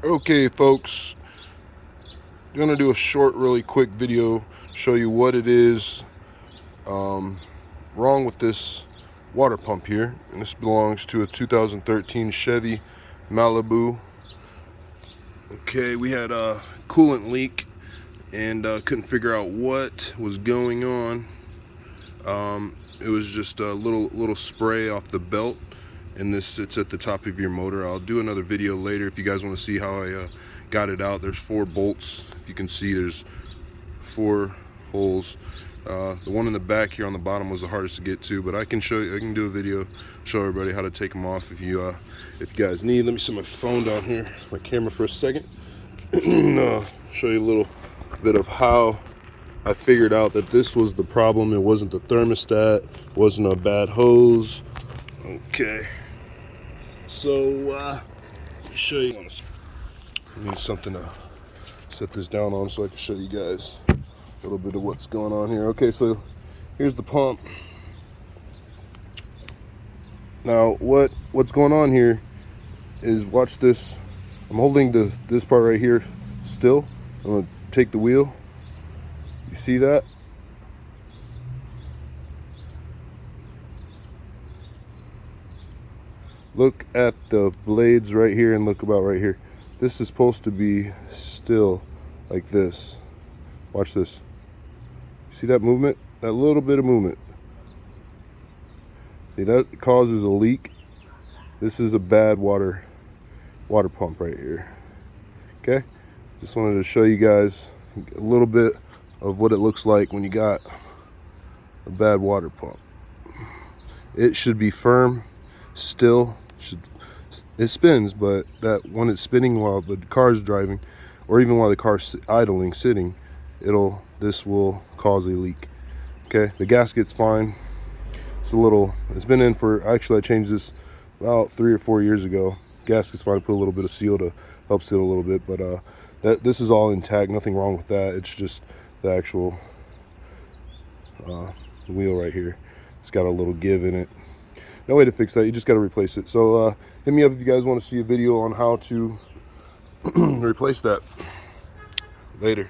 Okay, folks, I'm gonna do a short, really quick video, show you what it is wrong with this water pump here. And this belongs to a 2013 Chevy Malibu. Okay, we had a coolant leak and couldn't figure out what was going on. It was just a little spray off the belt, and this sits at the top of your motor. I'll do another video later if you guys want to see how I got it out. There's 4 bolts. If you can see, there's 4 holes. The one in the back here on the bottom was the hardest to get to, but I can show you. I can do a video, show everybody how to take them off if you guys need. Let me set my phone down here, my camera for a second. Show you a little bit of how I figured out that this was the problem. It wasn't the thermostat, it wasn't a bad hose. Okay, so let me show you. I need something to set this down on so I can show you guys a little bit of what's going on here. Okay, so here's the pump. Now what's going on here is, watch this. I'm holding this part right here still. I'm gonna take the wheel. You see that? Look at the blades right here and look about right here. This is supposed to be still like this. Watch this. See that movement? That little bit of movement. See, that causes a leak. This is a bad water pump right here. Okay? Just wanted to show you guys a little bit of what it looks like when you got a bad water pump. It should be firm, still. It spins, but that when it's spinning while the car's driving, or even while the car's idling, sitting, this will cause a leak. Okay, the gasket's fine. It's been in for, actually I changed this about 3 or 4 years ago. Gasket's fine. Put a little bit of seal to help seal a little bit, but this is all intact, nothing wrong with that. It's just the actual wheel right here. It's got a little give in it. No way to fix that. You just got to replace it. So hit me up if you guys want to see a video on how to replace that. Later.